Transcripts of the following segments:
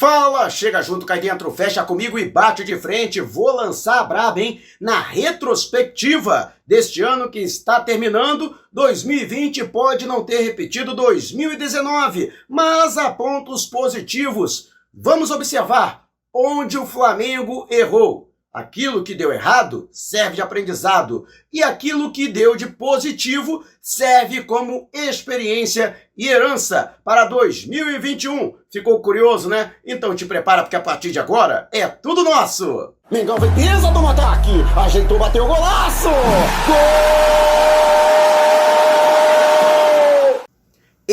Fala, chega junto, cai dentro, fecha comigo e bate de frente. Vou lançar a braba, hein? Na retrospectiva deste ano que está terminando, 2020 pode não ter repetido 2019, mas há pontos positivos. Vamos observar onde o Flamengo errou. Aquilo que deu errado serve de aprendizado e aquilo que deu de positivo serve como experiência e herança para 2021. Ficou curioso, né? Então te prepara porque a partir de agora é tudo nosso. Mengão vem pesa do ataque, ajeitou, bateu o golaço! Gol!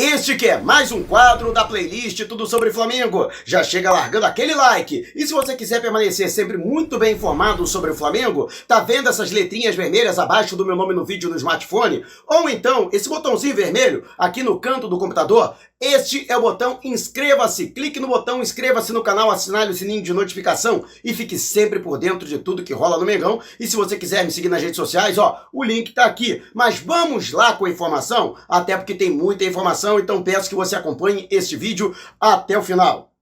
Este que é mais um quadro da playlist Tudo Sobre Flamengo. Já chega largando aquele like. E se você quiser permanecer sempre muito bem informado sobre o Flamengo, tá vendo essas letrinhas vermelhas abaixo do meu nome no vídeo no smartphone? Ou então esse botãozinho vermelho aqui no canto do computador? Este é o botão inscreva-se. Clique no botão inscreva-se no canal, assinale o sininho de notificação e fique sempre por dentro de tudo que rola no Mengão. E se você quiser me seguir nas redes sociais, ó, o link tá aqui. Mas vamos lá com a informação, até porque tem muita informação, então peço que você acompanhe este vídeo até o final.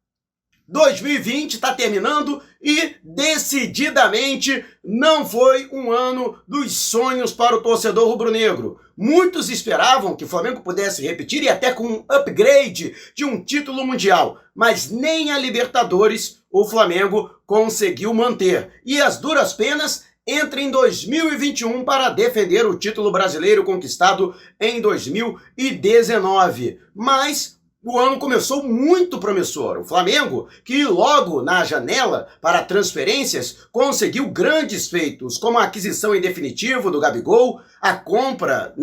2020 está terminando e, decididamente, não foi um ano dos sonhos para o torcedor rubro-negro. Muitos esperavam que o Flamengo pudesse repetir e até com um upgrade de um título mundial, mas nem a Libertadores o Flamengo conseguiu manter. E as duras penas entra em 2021 para defender o título brasileiro conquistado em 2019. Mas o ano começou muito promissor. O Flamengo, que logo na janela para transferências, conseguiu grandes feitos, como a aquisição em definitivo do Gabigol, a compra,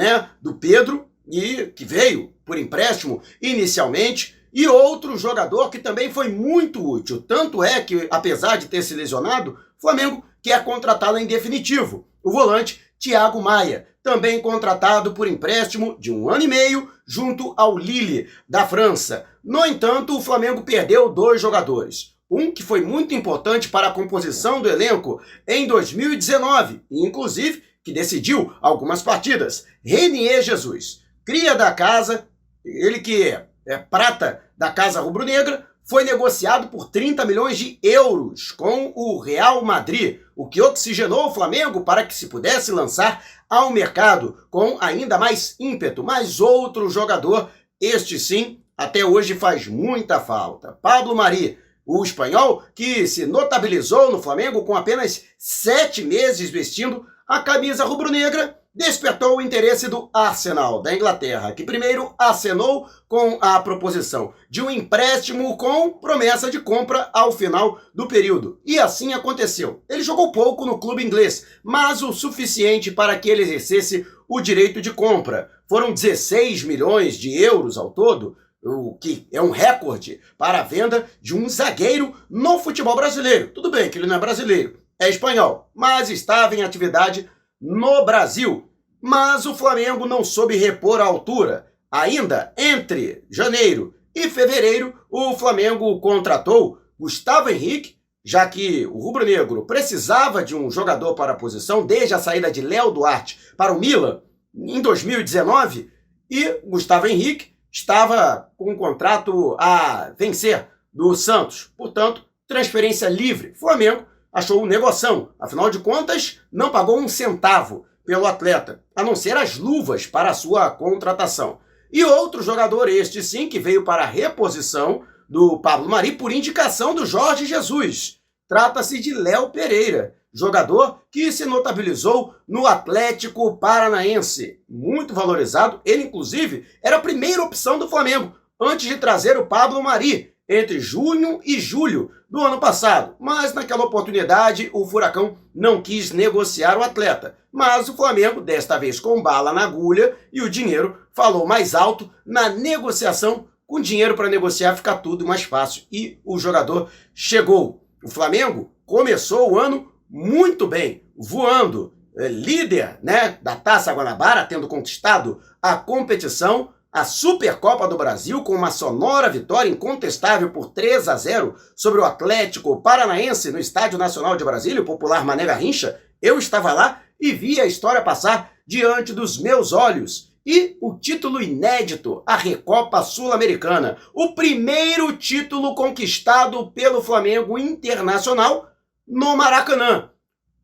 do Pedro, e que veio por empréstimo inicialmente, e outro jogador que também foi muito útil. Tanto é que, apesar de ter se lesionado, o Flamengo quer contratá-lo em definitivo. O volante Thiago Maia, também contratado por empréstimo de 1 ano e meio junto ao Lille da França. No entanto, o Flamengo perdeu 2 jogadores. Um que foi muito importante para a composição do elenco em 2019, e inclusive que decidiu algumas partidas. Renier Jesus, cria da casa, ele que é prata da casa rubro-negra, foi negociado por 30 milhões de euros com o Real Madrid, o que oxigenou o Flamengo para que se pudesse lançar ao mercado com ainda mais ímpeto. Mas outro jogador, este sim, até hoje faz muita falta. Pablo Mari, o espanhol que se notabilizou no Flamengo com apenas 7 meses vestindo a camisa rubro-negra, despertou o interesse do Arsenal da Inglaterra, que primeiro acenou com a proposição de um empréstimo com promessa de compra ao final do período. E assim aconteceu. Ele jogou pouco no clube inglês, mas o suficiente para que ele exercesse o direito de compra. Foram 16 milhões de euros ao todo, o que é um recorde para a venda de um zagueiro no futebol brasileiro. Tudo bem que ele não é brasileiro, é espanhol, mas estava em atividade no Brasil. Mas o Flamengo não soube repor a altura. Ainda entre janeiro e fevereiro, o Flamengo contratou Gustavo Henrique, já que o rubro-negro precisava de um jogador para a posição desde a saída de Léo Duarte para o Milan em 2019, e Gustavo Henrique estava com um contrato a vencer do Santos. Portanto, transferência livre. O Flamengo achou um negoção. Afinal de contas, não pagou um centavo pelo atleta, a não ser as luvas para a sua contratação. E outro jogador, este sim, que veio para a reposição do Pablo Mari por indicação do Jorge Jesus. Trata-se de Léo Pereira, jogador que se notabilizou no Atlético Paranaense. Muito valorizado, ele inclusive era a primeira opção do Flamengo, antes de trazer o Pablo Mari, entre junho e julho do ano passado. Mas naquela oportunidade o Furacão não quis negociar o atleta. Mas o Flamengo, desta vez com bala na agulha, e o dinheiro falou mais alto na negociação. Com dinheiro para negociar fica tudo mais fácil. E o jogador chegou. O Flamengo começou o ano muito bem, voando, líder da Taça Guanabara, tendo conquistado a competição, a Supercopa do Brasil, com uma sonora vitória incontestável por 3-0 sobre o Atlético Paranaense no Estádio Nacional de Brasília, o popular Mané Garrincha. Eu estava lá e vi a história passar diante dos meus olhos. E o título inédito, a Recopa Sul-Americana, o primeiro título conquistado pelo Flamengo Internacional no Maracanã.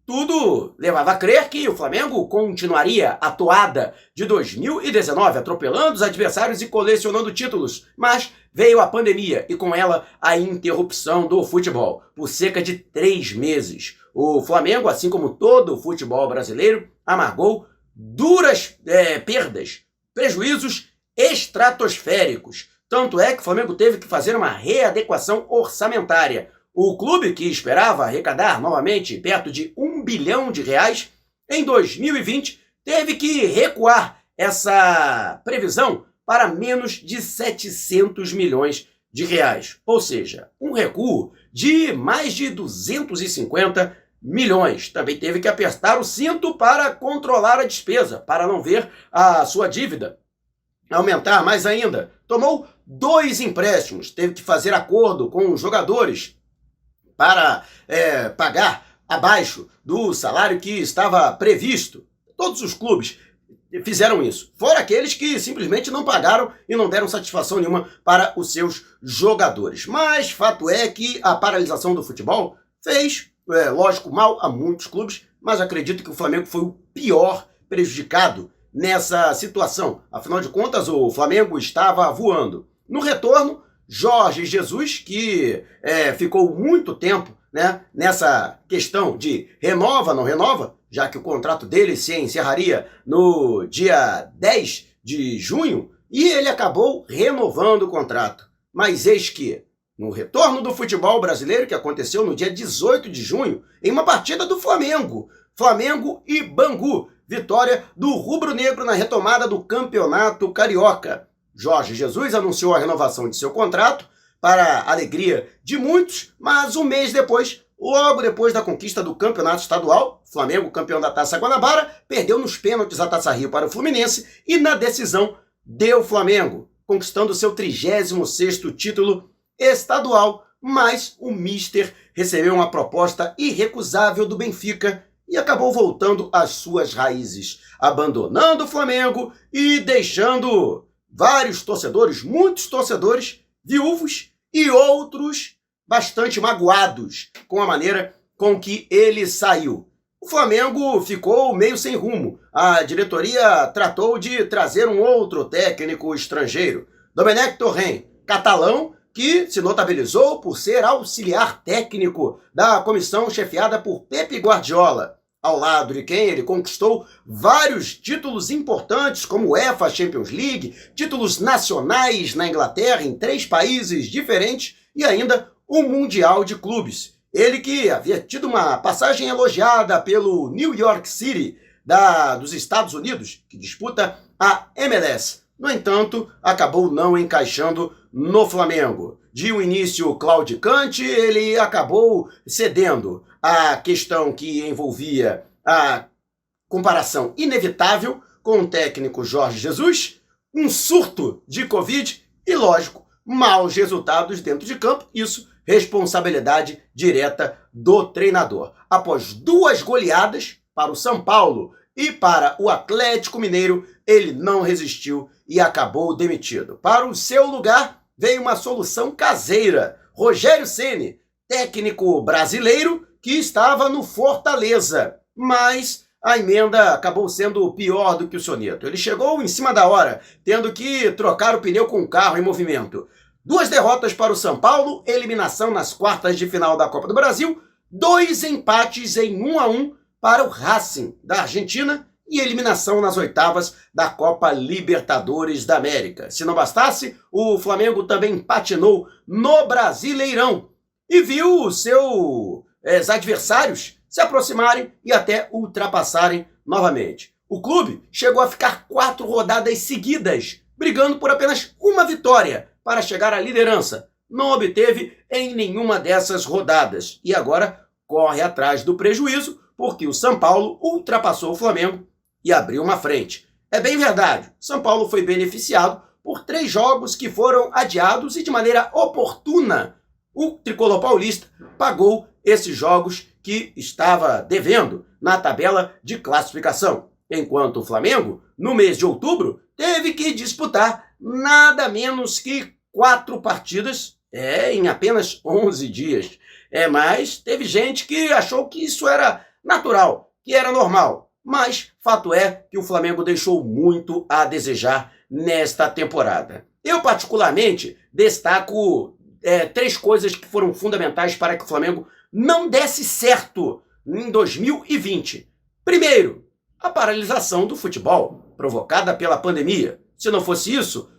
Tudo levava a crer que o Flamengo continuaria a toada de 2019, atropelando os adversários e colecionando títulos. Mas veio a pandemia e com ela a interrupção do futebol por cerca de 3 meses. O Flamengo, assim como todo o futebol brasileiro, amargou duras perdas, prejuízos estratosféricos. Tanto é que o Flamengo teve que fazer uma readequação orçamentária. O clube, que esperava arrecadar novamente perto de R$1 bilhão, em 2020 teve que recuar essa previsão para menos de 700 milhões de reais. Ou seja, um recuo de mais de 250 milhões. Também teve que apertar o cinto para controlar a despesa, para não ver a sua dívida aumentar mais ainda. Tomou 2 empréstimos, teve que fazer acordo com os jogadores para pagar abaixo do salário que estava previsto. Todos os clubes fizeram isso, fora aqueles que simplesmente não pagaram e não deram satisfação nenhuma para os seus jogadores. Mas fato é que a paralisação do futebol fez, lógico, mal a muitos clubes, mas acredito que o Flamengo foi o pior prejudicado nessa situação. Afinal de contas, o Flamengo estava voando. No retorno, Jorge Jesus, que ficou muito tempo, né, nessa questão de renova, não renova, já que o contrato dele se encerraria no dia 10 de junho, e ele acabou renovando o contrato. Mas eis que, no retorno do futebol brasileiro, que aconteceu no dia 18 de junho, em uma partida do Flamengo e Bangu, vitória do rubro-negro na retomada do Campeonato Carioca. Jorge Jesus anunciou a renovação de seu contrato, para a alegria de muitos, mas um mês depois, logo depois da conquista do Campeonato Estadual, Flamengo, campeão da Taça Guanabara, perdeu nos pênaltis a Taça Rio para o Fluminense e na decisão deu Flamengo, conquistando seu 36º título estadual, mas o Mister recebeu uma proposta irrecusável do Benfica e acabou voltando às suas raízes, abandonando o Flamengo e deixando vários torcedores, muitos torcedores, viúvos e outros bastante magoados com a maneira com que ele saiu. O Flamengo ficou meio sem rumo. A diretoria tratou de trazer um outro técnico estrangeiro, Domenech Torrent, catalão, que se notabilizou por ser auxiliar técnico da comissão chefiada por Pep Guardiola, ao lado de quem ele conquistou vários títulos importantes, como UEFA Champions League, títulos nacionais na Inglaterra, em 3 países diferentes, e ainda o Mundial de Clubes. Ele que havia tido uma passagem elogiada pelo New York City, dos Estados Unidos, que disputa a MLS. No entanto, acabou não encaixando no Flamengo. De um início claudicante, ele acabou cedendo à questão que envolvia a comparação inevitável com o técnico Jorge Jesus, um surto de Covid e, lógico, maus resultados dentro de campo, isso responsabilidade direta do treinador. Após 2 goleadas para o São Paulo e para o Atlético Mineiro, ele não resistiu e acabou demitido. Para o seu lugar, veio uma solução caseira. Rogério Ceni, técnico brasileiro que estava no Fortaleza, mas a emenda acabou sendo pior do que o soneto. Ele chegou em cima da hora, tendo que trocar o pneu com o carro em movimento. 2 derrotas para o São Paulo, eliminação nas quartas de final da Copa do Brasil, 2 empates em 1-1 para o Racing da Argentina e eliminação nas oitavas da Copa Libertadores da América. Se não bastasse, o Flamengo também patinou no Brasileirão e viu os seus adversários se aproximarem e até ultrapassarem novamente. O clube chegou a ficar 4 rodadas seguidas, brigando por apenas uma vitória para chegar à liderança. Não obteve em nenhuma dessas rodadas e agora corre atrás do prejuízo porque o São Paulo ultrapassou o Flamengo e abriu uma frente. É bem verdade, São Paulo foi beneficiado por 3 jogos que foram adiados e de maneira oportuna o tricolor paulista pagou esses jogos que estava devendo na tabela de classificação. Enquanto o Flamengo, no mês de outubro, teve que disputar nada menos que 4 partidas em apenas 11 dias. Mas teve gente que achou que isso era natural, que era normal. Mas fato é que o Flamengo deixou muito a desejar nesta temporada. Eu, particularmente, destaco 3 coisas que foram fundamentais para que o Flamengo não desse certo em 2020. Primeiro, a paralisação do futebol, provocada pela pandemia. Se não fosse isso,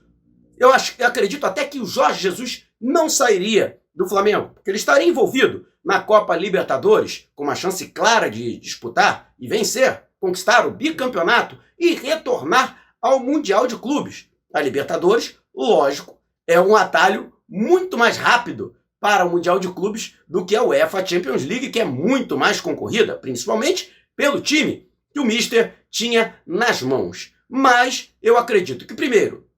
eu acredito até que o Jorge Jesus não sairia do Flamengo, porque ele estaria envolvido na Copa Libertadores, com uma chance clara de disputar e vencer, conquistar o bicampeonato e retornar ao Mundial de Clubes. A Libertadores, lógico, é um atalho muito mais rápido para o Mundial de Clubes do que a UEFA Champions League, que é muito mais concorrida, principalmente pelo time que o Mister tinha nas mãos. Mas eu acredito que, primeiro,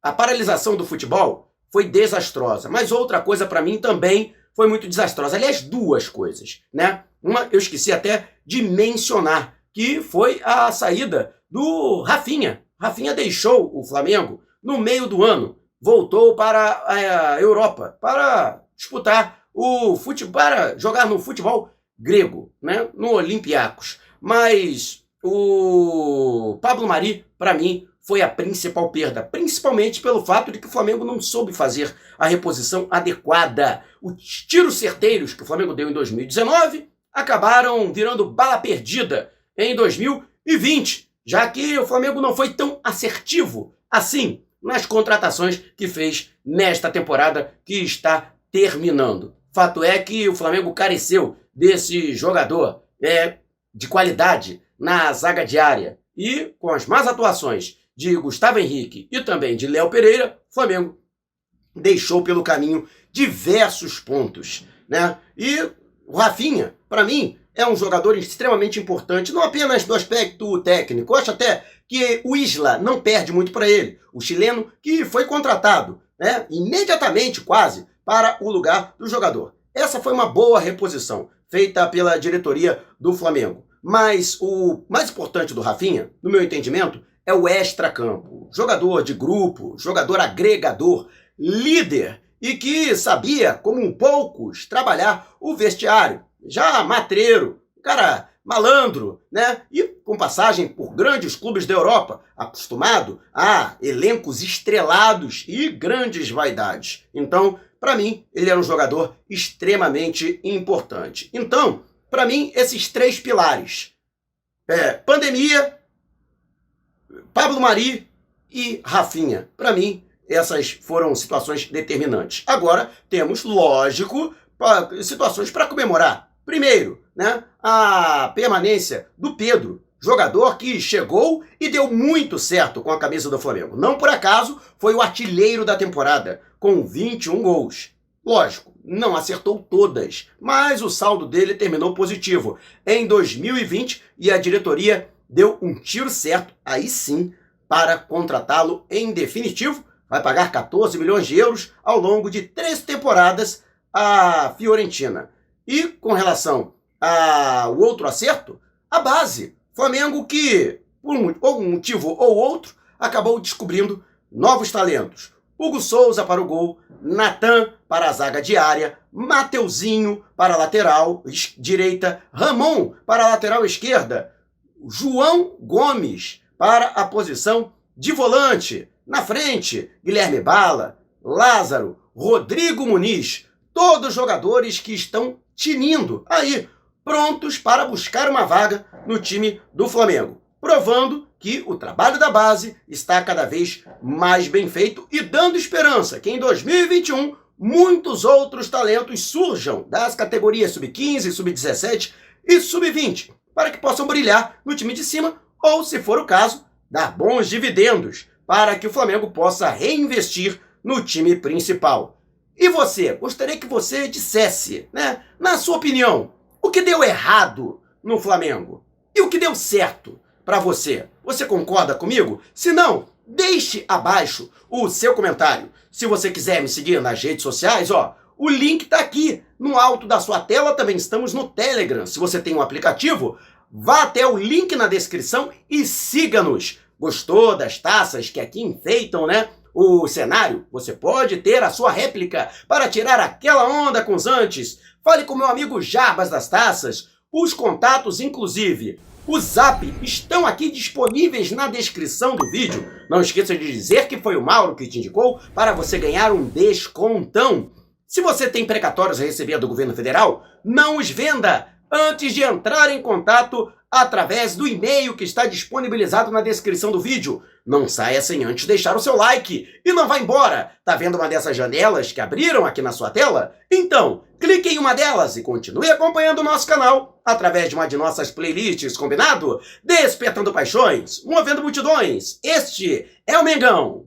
a paralisação do futebol foi desastrosa, mas outra coisa para mim também foi muito desastrosa. Aliás, 2 coisas, né? Uma eu esqueci até de mencionar, que foi a saída do Rafinha. Rafinha deixou o Flamengo no meio do ano, voltou para a Europa para disputar o futebol, para jogar no futebol grego, né? No Olympiacos. Mas o Pablo Mari, para mim, foi a principal perda, principalmente pelo fato de que o Flamengo não soube fazer a reposição adequada. Os tiros certeiros que o Flamengo deu em 2019 acabaram virando bala perdida em 2020, já que o Flamengo não foi tão assertivo assim nas contratações que fez nesta temporada que está terminando. Fato é que o Flamengo careceu desse jogador de qualidade na zaga diária. E com as más atuações de Gustavo Henrique e também de Léo Pereira, o Flamengo deixou pelo caminho diversos pontos, né? E o Rafinha, para mim, é um jogador extremamente importante, não apenas do aspecto técnico. Eu acho até que o Isla não perde muito para ele, o chileno que foi contratado, né, imediatamente quase para o lugar do jogador. Essa foi uma boa reposição feita pela diretoria do Flamengo. Mas o mais importante do Rafinha, no meu entendimento, é o extracampo. Jogador de grupo, jogador agregador, líder e que sabia, como poucos, trabalhar o vestiário. Já matreiro, cara malandro, né? E com passagem por grandes clubes da Europa, acostumado a elencos estrelados e grandes vaidades. Então, para mim, ele era um jogador extremamente importante. Então, para mim, esses 3 pilares, pandemia, Pablo Mari e Rafinha, para mim, essas foram situações determinantes. Agora, temos, lógico, situações para comemorar. Primeiro, né, a permanência do Pedro, jogador que chegou e deu muito certo com a camisa do Flamengo. Não por acaso, foi o artilheiro da temporada, com 21 gols. Lógico, não acertou todas, mas o saldo dele terminou positivo em 2020 e a diretoria deu um tiro certo, aí sim, para contratá-lo em definitivo. Vai pagar 14 milhões de euros ao longo de 3 temporadas à Fiorentina. E com relação ao outro acerto, a base. Flamengo que, por um motivo ou outro, acabou descobrindo novos talentos. Hugo Souza para o gol, Natan para a zaga diária, Mateuzinho para a lateral direita, Ramon para a lateral esquerda, João Gomes para a posição de volante. Na frente, Guilherme Bala, Lázaro, Rodrigo Muniz, todos jogadores que estão tinindo aí, prontos para buscar uma vaga no time do Flamengo, provando que o trabalho da base está cada vez mais bem feito e dando esperança que em 2021 muitos outros talentos surjam das categorias sub-15, sub-17 e sub-20, para que possam brilhar no time de cima ou, se for o caso, dar bons dividendos para que o Flamengo possa reinvestir no time principal. E você? Gostaria que você dissesse, né, na sua opinião, o que deu errado no Flamengo e o que deu certo para você. Você concorda comigo? Se não, deixe abaixo o seu comentário. Se você quiser me seguir nas redes sociais, o link está aqui no alto da sua tela. Também estamos no Telegram. Se você tem um aplicativo, vá até o link na descrição e siga-nos Gostou das taças que aqui enfeitam, né, o cenário? Você pode ter a sua réplica para tirar aquela onda com os antes. Fale com meu amigo Jarbas das Taças. Os contatos, inclusive o Zap, estão aqui disponíveis na descrição do vídeo. Não esqueça de dizer que foi o Mauro que te indicou para você ganhar um descontão. Se você tem precatórios a receber do governo federal, não os venda antes de entrar em contato através do e-mail que está disponibilizado na descrição do vídeo. Não saia sem antes deixar o seu like e não vá embora. Tá vendo uma dessas janelas que abriram aqui na sua tela? Então, clique em uma delas e continue acompanhando o nosso canal através de uma de nossas playlists, combinado? Despertando paixões, movendo multidões. Este é o Mengão.